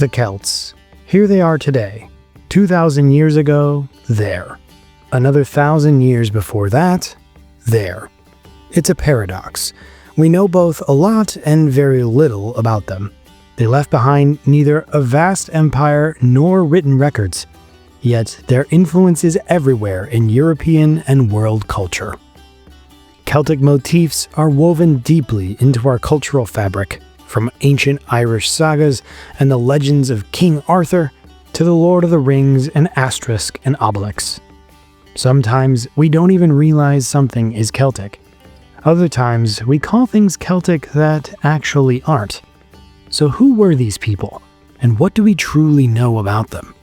The Celts. Here they are today. 2,000 years ago, there. Another 1,000 years before that, there. It's a paradox. We know both a lot and very little about them. They left behind neither a vast empire nor written records, yet their influence is everywhere in European and world culture. Celtic motifs are woven deeply into our cultural fabric, from ancient Irish sagas and the legends of King Arthur to the Lord of the Rings and Asterisk and Obelix. Sometimes we don't even realize something is Celtic. Other times we call things Celtic that actually aren't. So who were these people, and what do we truly know about them?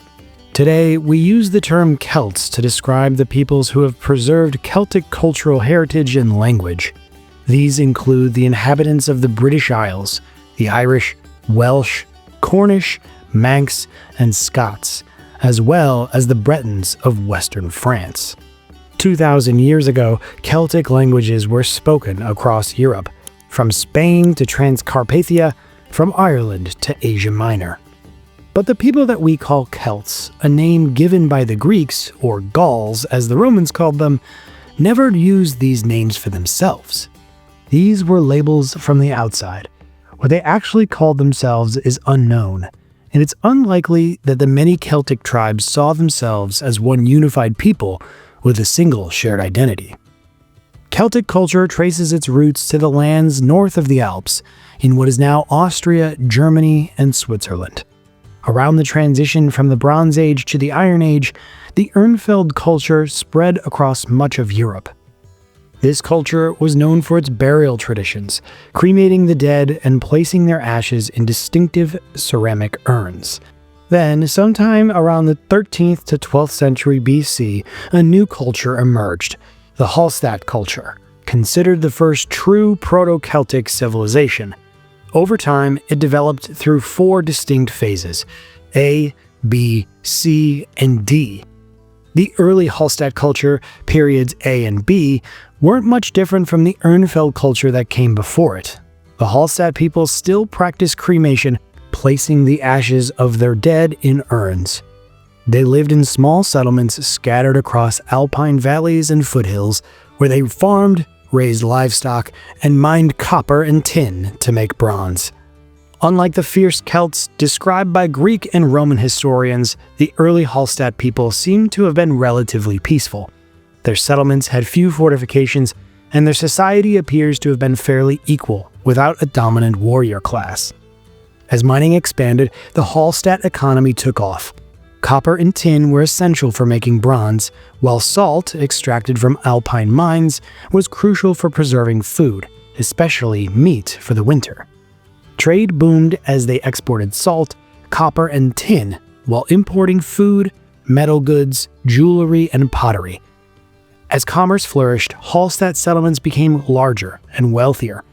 Today, we use the term Celts to describe the peoples who have preserved Celtic cultural heritage and language. These include the inhabitants of the British Isles, the Irish, Welsh, Cornish, Manx, and Scots, as well as the Bretons of Western France. 2,000 years ago, Celtic languages were spoken across Europe, from Spain to Transcarpathia, from Ireland to Asia Minor. But the people that we call Celts, a name given by the Greeks, or Gauls as the Romans called them, never used these names for themselves. These were labels from the outside. What they actually called themselves is unknown, and it's unlikely that the many Celtic tribes saw themselves as one unified people with a single shared identity. Celtic culture traces its roots to the lands north of the Alps, in what is now Austria, Germany, and Switzerland. Around the transition from the Bronze Age to the Iron Age, the Urnfeld culture spread across much of Europe. This culture was known for its burial traditions, cremating the dead and placing their ashes in distinctive ceramic urns. Then, sometime around the 13th to 12th century BC, a new culture emerged, the Hallstatt culture, considered the first true Proto-Celtic civilization. Over time, it developed through 4 distinct phases: A, B, C, and D. The early Hallstatt culture, periods A and B, weren't much different from the Urnfeld culture that came before it. The Hallstatt people still practiced cremation, placing the ashes of their dead in urns. They lived in small settlements scattered across alpine valleys and foothills, where they farmed, raised livestock, and mined copper and tin to make bronze. Unlike the fierce Celts described by Greek and Roman historians, the early Hallstatt people seem to have been relatively peaceful. Their settlements had few fortifications, and their society appears to have been fairly equal, without a dominant warrior class. As mining expanded, the Hallstatt economy took off. Copper and tin were essential for making bronze, while salt, extracted from alpine mines, was crucial for preserving food, especially meat for the winter. Trade boomed as they exported salt, copper, and tin, while importing food, metal goods, jewelry, and pottery. As commerce flourished, Hallstatt settlements became larger and wealthier.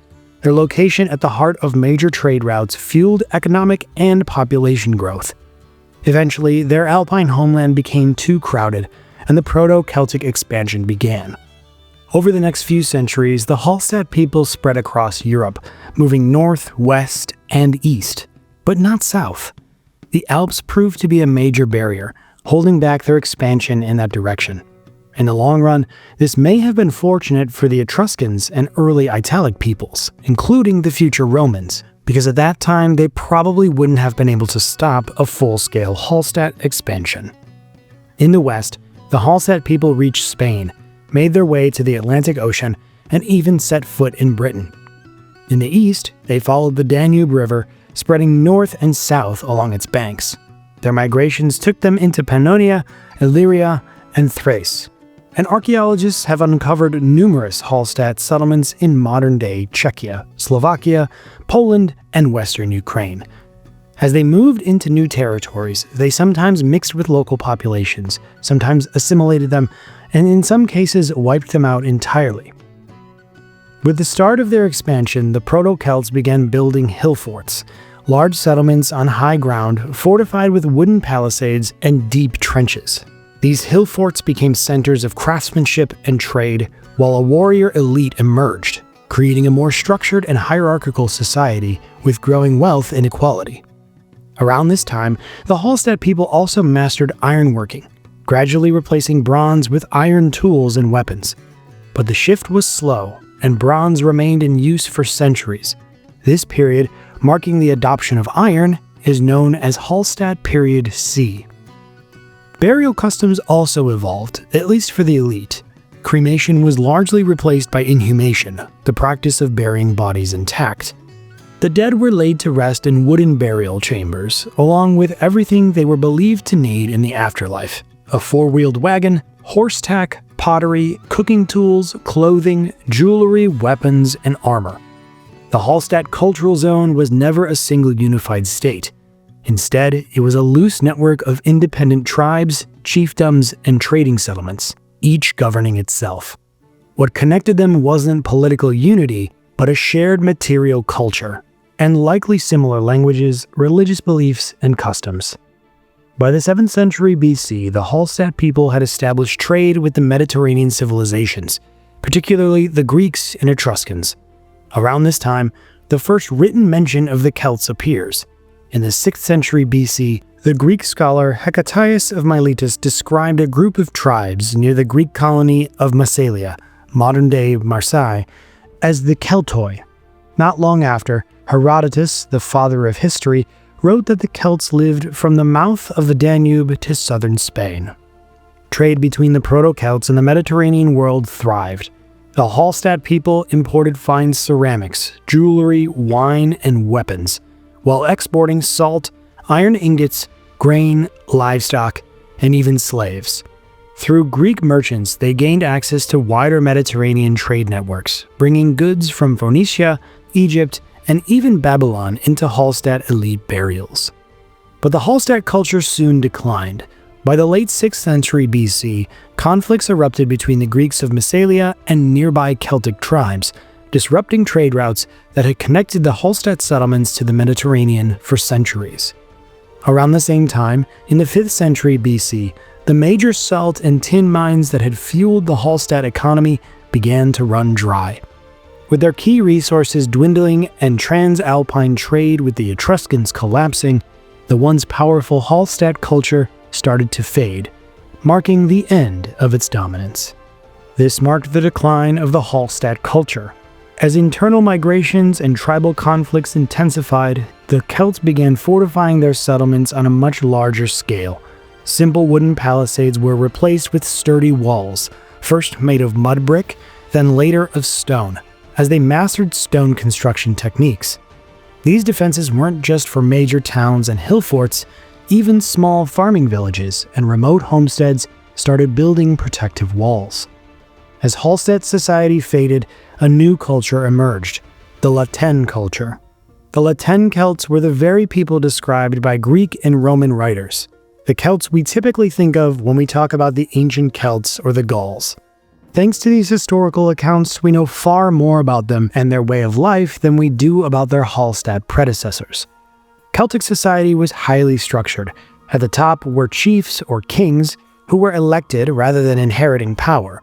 Their location at the heart of major trade routes fueled economic and population growth. Eventually, their alpine homeland became too crowded, and the Proto-Celtic expansion began. Over the next few centuries, the Hallstatt people spread across Europe, moving north, west, and east, but not south. The Alps proved to be a major barrier, holding back their expansion in that direction. In the long run, this may have been fortunate for the Etruscans and early Italic peoples, including the future Romans, because at that time they probably wouldn't have been able to stop a full-scale Hallstatt expansion. In the west, the Hallstatt people reached Spain, made their way to the Atlantic Ocean, and even set foot in Britain. In the east, they followed the Danube River, spreading north and south along its banks. Their migrations took them into Pannonia, Illyria, and Thrace, and archaeologists have uncovered numerous Hallstatt settlements in modern-day Czechia, Slovakia, Poland, and western Ukraine. As they moved into new territories, they sometimes mixed with local populations, sometimes assimilated them, and in some cases wiped them out entirely. With the start of their expansion, the Proto-Celts began building hill forts, large settlements on high ground fortified with wooden palisades and deep trenches. These hill forts became centers of craftsmanship and trade, while a warrior elite emerged, creating a more structured and hierarchical society with growing wealth inequality. Around this time, the Hallstatt people also mastered ironworking, gradually replacing bronze with iron tools and weapons. But the shift was slow, and bronze remained in use for centuries. This period, marking the adoption of iron, is known as Hallstatt Period C. Burial customs also evolved, at least for the elite. Cremation was largely replaced by inhumation, the practice of burying bodies intact. The dead were laid to rest in wooden burial chambers, along with everything they were believed to need in the afterlife: a four-wheeled wagon, horse tack, pottery, cooking tools, clothing, jewelry, weapons, and armor. The Hallstatt cultural zone was never a single unified state. Instead, it was a loose network of independent tribes, chiefdoms, and trading settlements, each governing itself. What connected them wasn't political unity, but a shared material culture, and likely similar languages, religious beliefs, and customs. By the 7th century BC, the Hallstatt people had established trade with the Mediterranean civilizations, particularly the Greeks and Etruscans. Around this time, the first written mention of the Celts appears. In the 6th century BC, the Greek scholar Hecataeus of Miletus described a group of tribes near the Greek colony of Massalia, modern-day Marseille, as the Celtoi. Not long after, Herodotus, the father of history, wrote that the Celts lived from the mouth of the Danube to southern Spain. Trade between the Proto-Celts and the Mediterranean world thrived. The Hallstatt people imported fine ceramics, jewelry, wine, and weapons, while exporting salt, iron ingots, grain, livestock, and even slaves. Through Greek merchants, they gained access to wider Mediterranean trade networks, bringing goods from Phoenicia, Egypt, and even Babylon into Hallstatt elite burials. But the Hallstatt culture soon declined. By the late 6th century BC, conflicts erupted between the Greeks of Massalia and nearby Celtic tribes, disrupting trade routes that had connected the Hallstatt settlements to the Mediterranean for centuries. Around the same time, in the 5th century BC, the major salt and tin mines that had fueled the Hallstatt economy began to run dry. With their key resources dwindling and transalpine trade with the Etruscans collapsing, the once powerful Hallstatt culture started to fade, marking the end of its dominance. This marked the decline of the Hallstatt culture. As internal migrations and tribal conflicts intensified, the Celts began fortifying their settlements on a much larger scale. Simple wooden palisades were replaced with sturdy walls, first made of mud brick, then later of stone, as they mastered stone construction techniques. These defenses weren't just for major towns and hill forts. Even small farming villages and remote homesteads started building protective walls. As Hallstatt society faded, a new culture emerged, the Tène culture. The Tène Celts were the very people described by Greek and Roman writers, the Celts we typically think of when we talk about the ancient Celts or the Gauls. Thanks to these historical accounts, we know far more about them and their way of life than we do about their Hallstatt predecessors. Celtic society was highly structured. At the top were chiefs or kings who were elected rather than inheriting power.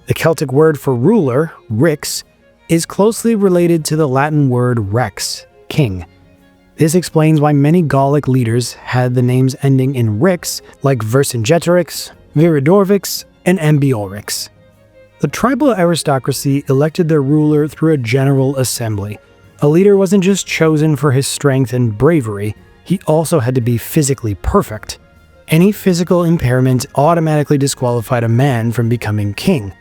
The Celtic word for ruler, rix, is closely related to the Latin word rex, king. This explains why many Gallic leaders had the names ending in rix, like Vercingetorix, Viridorvix, and Ambiorix. The tribal aristocracy elected their ruler through a general assembly. A leader wasn't just chosen for his strength and bravery, he also had to be physically perfect. Any physical impairment automatically disqualified a man from becoming king.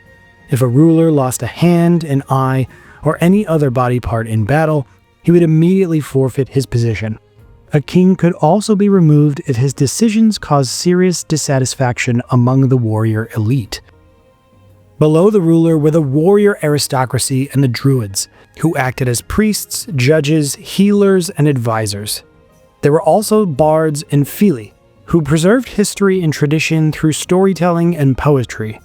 If a ruler lost a hand, an eye, or any other body part in battle, he would immediately forfeit his position. A king could also be removed if his decisions caused serious dissatisfaction among the warrior elite. Below the ruler were the warrior aristocracy and the Druids, who acted as priests, judges, healers, and advisors. There were also bards and fili, who preserved history and tradition through storytelling and poetry.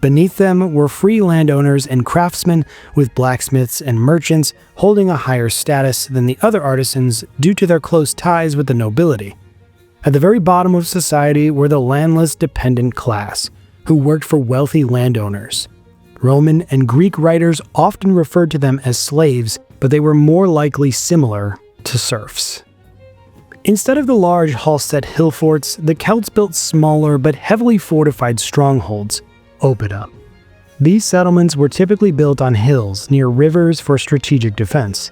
Beneath them were free landowners and craftsmen, with blacksmiths and merchants holding a higher status than the other artisans due to their close ties with the nobility. At the very bottom of society were the landless dependent class, who worked for wealthy landowners. Roman and Greek writers often referred to them as slaves, but they were more likely similar to serfs. Instead of the large Hallstatt hill forts, the Celts built smaller but heavily fortified strongholds, oppida. These settlements were typically built on hills near rivers for strategic defense.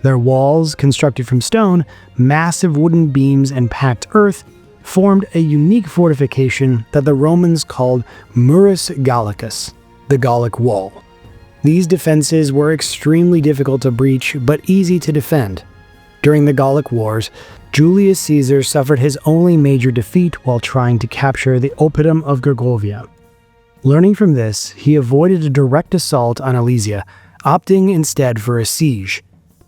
Their walls, constructed from stone, massive wooden beams, and packed earth, formed a unique fortification that the Romans called Murus Gallicus, the Gallic Wall. These defenses were extremely difficult to breach but easy to defend. During the Gallic Wars, Julius Caesar suffered his only major defeat while trying to capture the oppidum of Gergovia. Learning from this, he avoided a direct assault on Alesia, opting instead for a siege.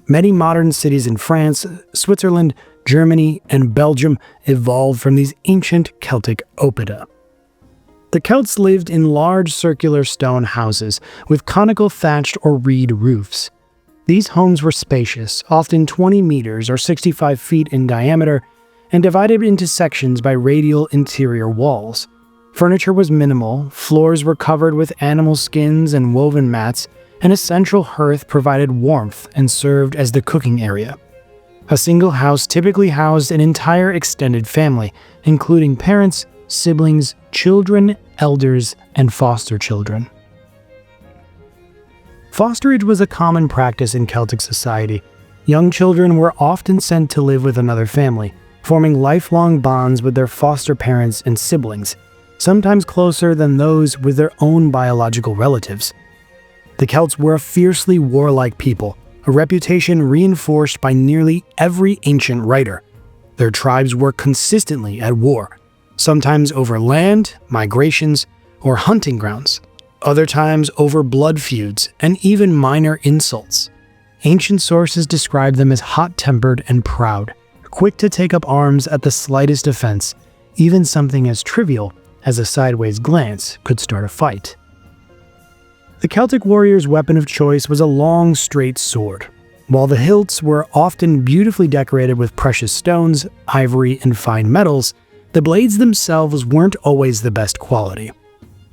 Many modern cities in France, Switzerland, Germany, and Belgium evolved from these ancient Celtic oppida. The Celts lived in large circular stone houses with conical thatched or reed roofs. These homes were spacious, often 20 meters or 65 feet in diameter, and divided into sections by radial interior walls. Furniture was minimal, floors were covered with animal skins and woven mats, and a central hearth provided warmth and served as the cooking area. A single house typically housed an entire extended family, including parents, siblings, children, elders, and foster children. Fosterage was a common practice in Celtic society. Young children were often sent to live with another family, forming lifelong bonds with their foster parents and siblings, sometimes closer than those with their own biological relatives. The Celts were a fiercely warlike people, a reputation reinforced by nearly every ancient writer. Their tribes were consistently at war, sometimes over land, migrations, or hunting grounds, other times over blood feuds and even minor insults. Ancient sources describe them as hot-tempered and proud, quick to take up arms at the slightest offense. Even something as trivial as a sideways glance could start a fight. The Celtic warrior's weapon of choice was a long, straight sword. While the hilts were often beautifully decorated with precious stones, ivory, and fine metals, the blades themselves weren't always the best quality.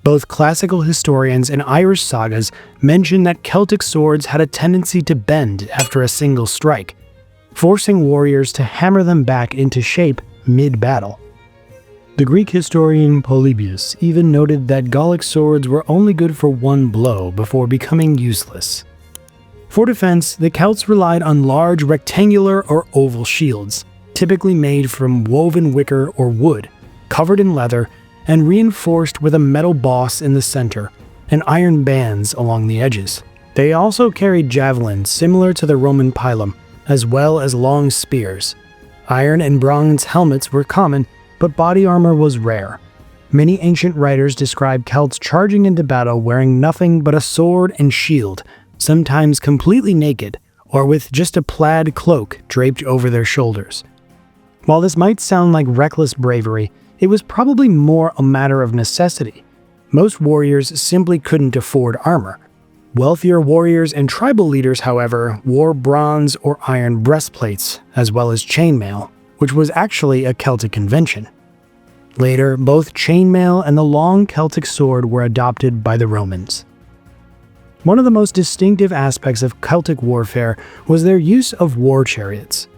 Both classical historians and Irish sagas mention that Celtic swords had a tendency to bend after a single strike, forcing warriors to hammer them back into shape mid-battle. The Greek historian Polybius even noted that Gallic swords were only good for one blow before becoming useless. For defense, the Celts relied on large rectangular or oval shields, typically made from woven wicker or wood, covered in leather, and reinforced with a metal boss in the center and iron bands along the edges. They also carried javelins similar to the Roman pilum, as well as long spears. Iron and bronze helmets were common, but body armor was rare. Many ancient writers describe Celts charging into battle wearing nothing but a sword and shield, sometimes completely naked, or with just a plaid cloak draped over their shoulders. While this might sound like reckless bravery, it was probably more a matter of necessity. Most warriors simply couldn't afford armor. Wealthier warriors and tribal leaders, however, wore bronze or iron breastplates, as well as chainmail, which was actually a Celtic invention. Later, both chainmail and the long Celtic sword were adopted by the Romans. One of the most distinctive aspects of Celtic warfare was their use of war chariots.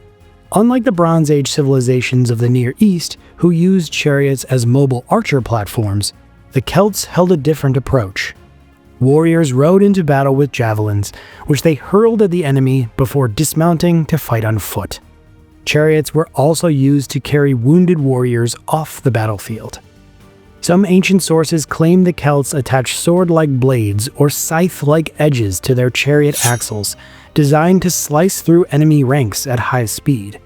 Unlike the Bronze Age civilizations of the Near East, who used chariots as mobile archer platforms, the Celts held a different approach. Warriors rode into battle with javelins, which they hurled at the enemy before dismounting to fight on foot. Chariots were also used to carry wounded warriors off the battlefield. Some ancient sources claim the Celts attached sword-like blades or scythe-like edges to their chariot axles, designed to slice through enemy ranks at high speed.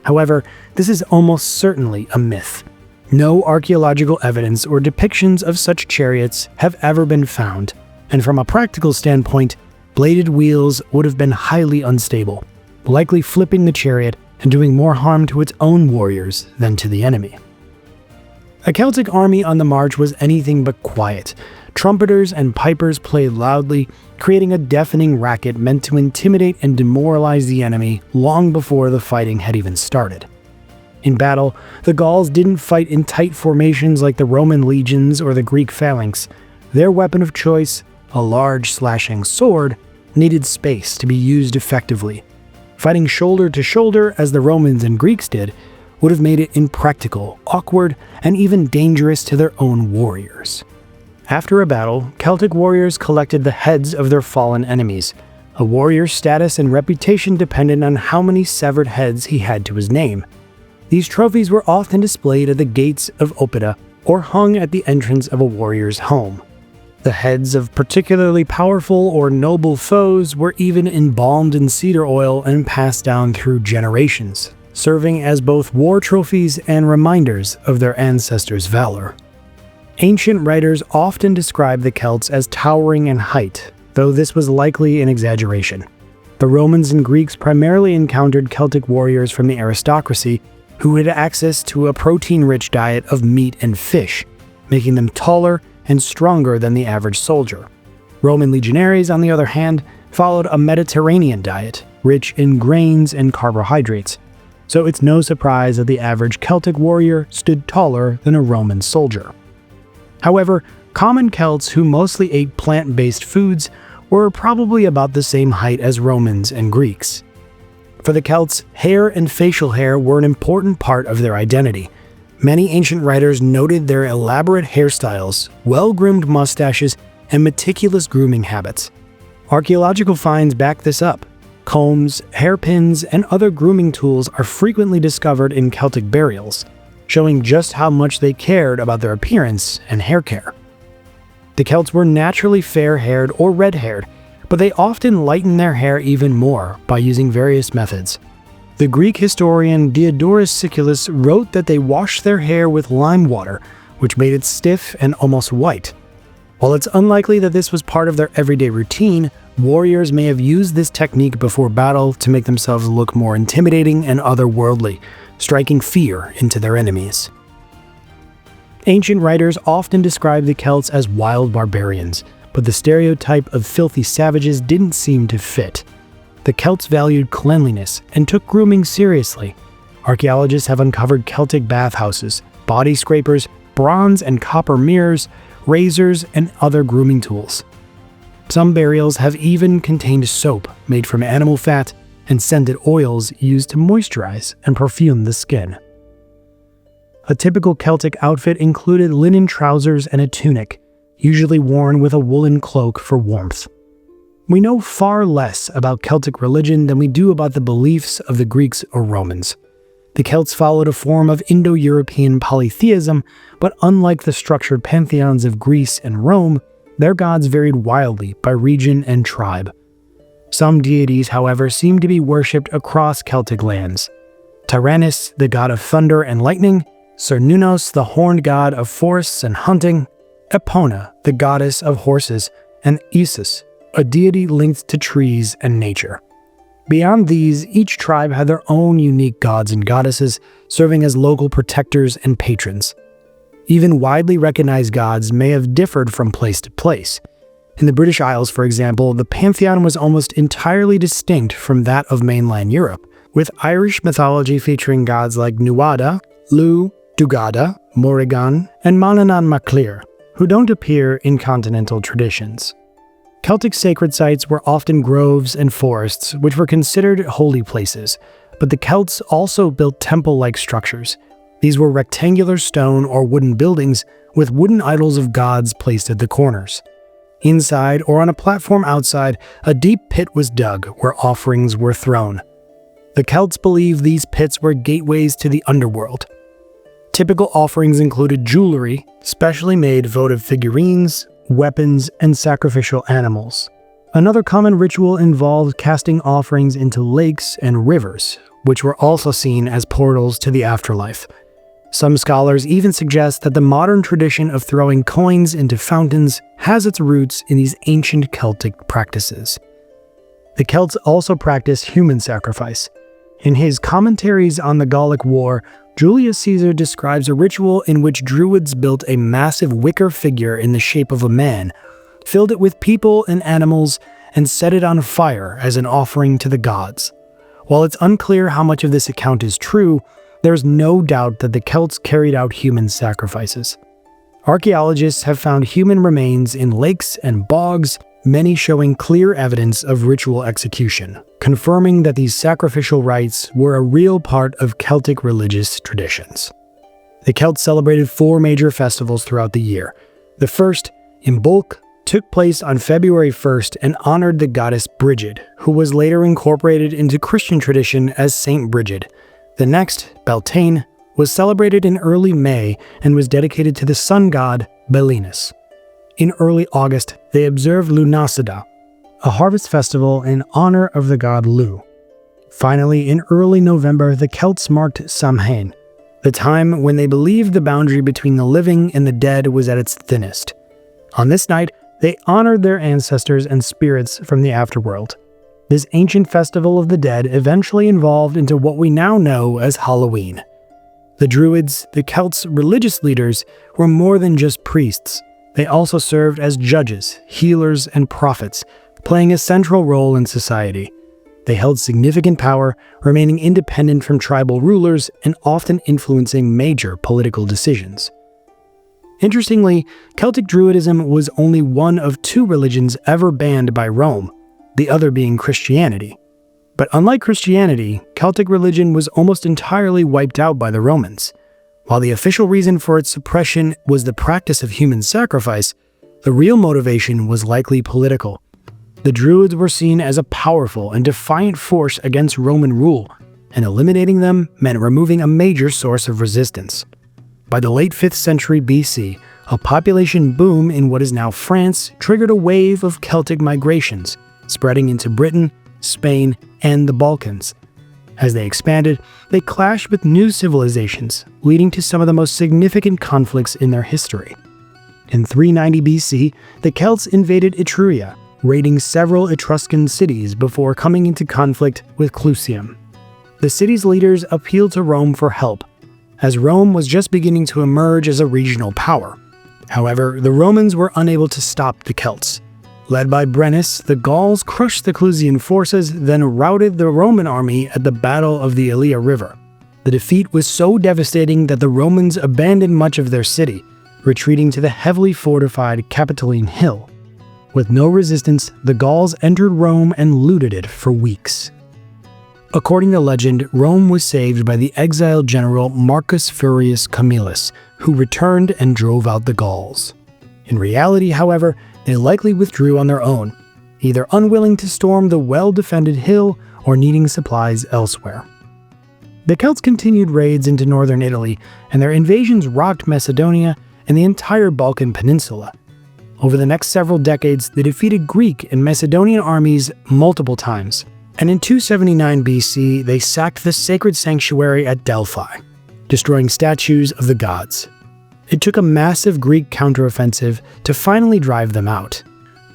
However, this is almost certainly a myth. No archaeological evidence or depictions of such chariots have ever been found, and from a practical standpoint, bladed wheels would have been highly unstable, likely flipping the chariot and doing more harm to its own warriors than to the enemy. A Celtic army on the march was anything but quiet. Trumpeters and pipers played loudly, creating a deafening racket meant to intimidate and demoralize the enemy long before the fighting had even started. In battle, the Gauls didn't fight in tight formations like the Roman legions or the Greek phalanx. Their weapon of choice, a large slashing sword, needed space to be used effectively. Fighting shoulder to shoulder as the Romans and Greeks did, would have made it impractical, awkward, and even dangerous to their own warriors. After a battle, Celtic warriors collected the heads of their fallen enemies. A warrior's status and reputation depended on how many severed heads he had to his name. These trophies were often displayed at the gates of Oppida or hung at the entrance of a warrior's home. The heads of particularly powerful or noble foes were even embalmed in cedar oil and passed down through generations, serving as both war trophies and reminders of their ancestors' valor. Ancient writers often describe the Celts as towering in height, though this was likely an exaggeration. The Romans and Greeks primarily encountered Celtic warriors from the aristocracy who had access to a protein-rich diet of meat and fish, making them taller and stronger than the average soldier. Roman legionaries, on the other hand, followed a Mediterranean diet, rich in grains and carbohydrates, so it's no surprise that the average Celtic warrior stood taller than a Roman soldier. However, common Celts who mostly ate plant-based foods were probably about the same height as Romans and Greeks. For the Celts, hair and facial hair were an important part of their identity. Many ancient writers noted their elaborate hairstyles, well-groomed mustaches, and meticulous grooming habits. Archaeological finds back this up. Combs, hairpins, and other grooming tools are frequently discovered in Celtic burials, showing just how much they cared about their appearance and hair care. The Celts were naturally fair-haired or red-haired, but they often lightened their hair even more by using various methods. The Greek historian Diodorus Siculus wrote that they washed their hair with lime water, which made it stiff and almost white. While it's unlikely that this was part of their everyday routine, warriors may have used this technique before battle to make themselves look more intimidating and otherworldly, striking fear into their enemies. Ancient writers often describe the Celts as wild barbarians, but the stereotype of filthy savages didn't seem to fit. The Celts valued cleanliness and took grooming seriously. Archaeologists have uncovered Celtic bathhouses, body scrapers, bronze and copper mirrors, razors, and other grooming tools. Some burials have even contained soap made from animal fat and scented oils used to moisturize and perfume the skin. A typical Celtic outfit included linen trousers and a tunic, usually worn with a woolen cloak for warmth. We know far less about Celtic religion than we do about the beliefs of the Greeks or Romans. The Celts followed a form of Indo-European polytheism, but unlike the structured pantheons of Greece and Rome, their gods varied wildly by region and tribe. Some deities, however, seem to be worshipped across Celtic lands. Tyrannus, the god of thunder and lightning, Cernunnos, the horned god of forests and hunting, Epona, the goddess of horses, and Isis, a deity linked to trees and nature. Beyond these, each tribe had their own unique gods and goddesses, serving as local protectors and patrons. Even widely recognized gods may have differed from place to place. In the British Isles, for example, the pantheon was almost entirely distinct from that of mainland Europe, with Irish mythology featuring gods like Nuada, Lugh, Dugada, Morrigan, and Manannán mac Lir, who don't appear in continental traditions. Celtic sacred sites were often groves and forests, which were considered holy places, but the Celts also built temple-like structures. These were rectangular stone or wooden buildings with wooden idols of gods placed at the corners. Inside or on a platform outside, a deep pit was dug where offerings were thrown. The Celts believed these pits were gateways to the underworld. Typical offerings included jewelry, specially made votive figurines, weapons, and sacrificial animals. Another common ritual involved casting offerings into lakes and rivers, which were also seen as portals to the afterlife. Some scholars even suggest that the modern tradition of throwing coins into fountains has its roots in these ancient Celtic practices. The Celts also practiced human sacrifice. In his Commentaries on the Gallic War, Julius Caesar describes a ritual in which Druids built a massive wicker figure in the shape of a man, filled it with people and animals, and set it on fire as an offering to the gods. While it's unclear how much of this account is true, there's no doubt that the Celts carried out human sacrifices. Archaeologists have found human remains in lakes and bogs, many showing clear evidence of ritual execution, confirming that these sacrificial rites were a real part of Celtic religious traditions. The Celts celebrated 4 major festivals throughout the year. The first, Imbolc, took place on February 1st and honored the goddess Brigid, who was later incorporated into Christian tradition as Saint Brigid. The next, Beltane, was celebrated in early May and was dedicated to the sun god Belinus. In early August, they observed Lunasada, a harvest festival in honor of the god Lu. Finally, in early November, the Celts marked Samhain, the time when they believed the boundary between the living and the dead was at its thinnest. On this night, they honored their ancestors and spirits from the afterworld. This ancient festival of the dead eventually evolved into what we now know as Halloween. The Druids, the Celts' religious leaders, were more than just priests. They also served as judges, healers, and prophets, playing a central role in society. They held significant power, remaining independent from tribal rulers and often influencing major political decisions. Interestingly, Celtic Druidism was only one of 2 religions ever banned by Rome, the other being Christianity. But unlike Christianity, Celtic religion was almost entirely wiped out by the Romans. While the official reason for its suppression was the practice of human sacrifice, the real motivation was likely political. The Druids were seen as a powerful and defiant force against Roman rule, and eliminating them meant removing a major source of resistance. By the late 5th century BC, a population boom in what is now France triggered a wave of Celtic migrations, spreading into Britain, Spain, and the Balkans. As they expanded, they clashed with new civilizations, leading to some of the most significant conflicts in their history. In 390 BC, the Celts invaded Etruria, raiding several Etruscan cities before coming into conflict with Clusium. The city's leaders appealed to Rome for help, as Rome was just beginning to emerge as a regional power. However, the Romans were unable to stop the Celts. Led by Brennus, the Gauls crushed the Clusian forces, then routed the Roman army at the Battle of the Ilia River. The defeat was so devastating that the Romans abandoned much of their city, retreating to the heavily fortified Capitoline Hill. With no resistance, the Gauls entered Rome and looted it for weeks. According to legend, Rome was saved by the exiled general Marcus Furius Camillus, who returned and drove out the Gauls. In reality, however, they likely withdrew on their own, either unwilling to storm the well-defended hill or needing supplies elsewhere. The Celts continued raids into northern Italy, and their invasions rocked Macedonia and the entire Balkan peninsula. Over the next several decades, they defeated Greek and Macedonian armies multiple times, and in 279 BC, they sacked the sacred sanctuary at Delphi, destroying statues of the gods. It took a massive Greek counteroffensive to finally drive them out.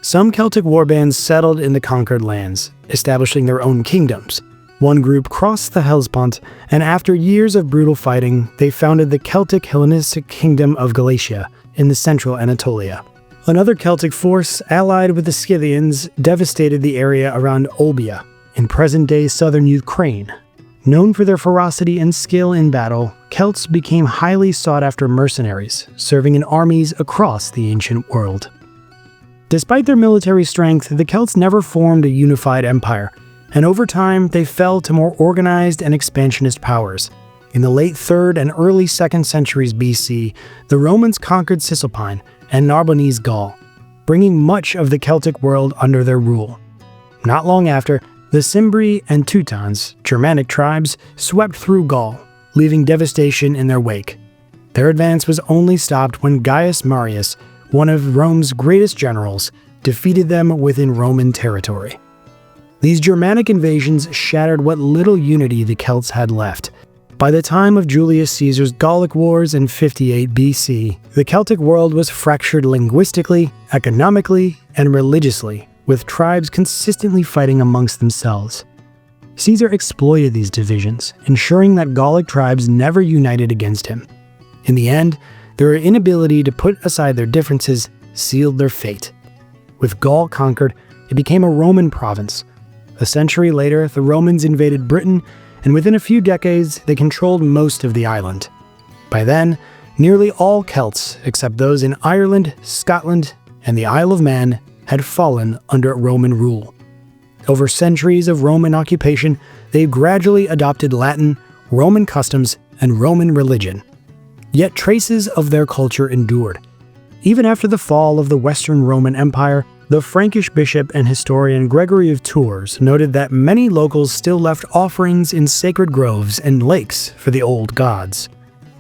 Some Celtic warbands settled in the conquered lands, establishing their own kingdoms. One group crossed the Hellespont, and after years of brutal fighting, they founded the Celtic Hellenistic Kingdom of Galatia in the central Anatolia. Another Celtic force, allied with the Scythians, devastated the area around Olbia, in present-day southern Ukraine. Known for their ferocity and skill in battle, Celts became highly sought-after mercenaries, serving in armies across the ancient world. Despite their military strength, the Celts never formed a unified empire, and over time they fell to more organized and expansionist powers. In the late 3rd and early 2nd centuries BC, the Romans conquered Cisalpine and Narbonese Gaul, bringing much of the Celtic world under their rule. Not long after, the Cimbri and Teutons, Germanic tribes, swept through Gaul, leaving devastation in their wake. Their advance was only stopped when Gaius Marius, one of Rome's greatest generals, defeated them within Roman territory. These Germanic invasions shattered what little unity the Celts had left. By the time of Julius Caesar's Gallic Wars in 58 BC, the Celtic world was fractured linguistically, economically, and religiously, with tribes consistently fighting amongst themselves. Caesar exploited these divisions, ensuring that Gallic tribes never united against him. In the end, their inability to put aside their differences sealed their fate. With Gaul conquered, it became a Roman province. A century later, the Romans invaded Britain, and within a few decades, they controlled most of the island. By then, nearly all Celts, except those in Ireland, Scotland, and the Isle of Man, had fallen under Roman rule. Over centuries of Roman occupation, they gradually adopted Latin, Roman customs, and Roman religion. Yet traces of their culture endured. Even after the fall of the Western Roman Empire, the Frankish bishop and historian Gregory of Tours noted that many locals still left offerings in sacred groves and lakes for the old gods.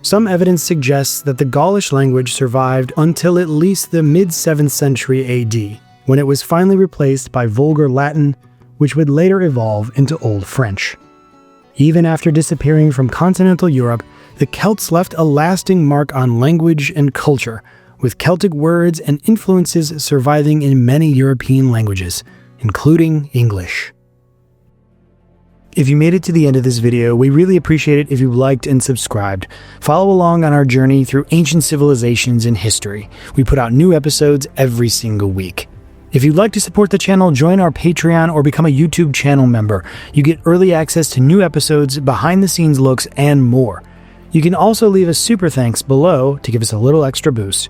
Some evidence suggests that the Gaulish language survived until at least the mid-7th century AD, when it was finally replaced by Vulgar Latin, which would later evolve into Old French. Even after disappearing from continental Europe, the Celts left a lasting mark on language and culture, with Celtic words and influences surviving in many European languages, including English. If you made it to the end of this video, we really appreciate it if you liked and subscribed. Follow along on our journey through ancient civilizations and history. We put out new episodes every single week. If you'd like to support the channel, join our Patreon or become a YouTube channel member. You get early access to new episodes, behind-the-scenes looks, and more. You can also leave a super thanks below to give us a little extra boost.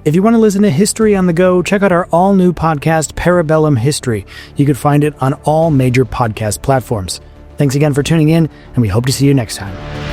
If you want to listen to history on the go, check out our all-new podcast, Parabellum History. You can find it on all major podcast platforms. Thanks again for tuning in, and we hope to see you next time.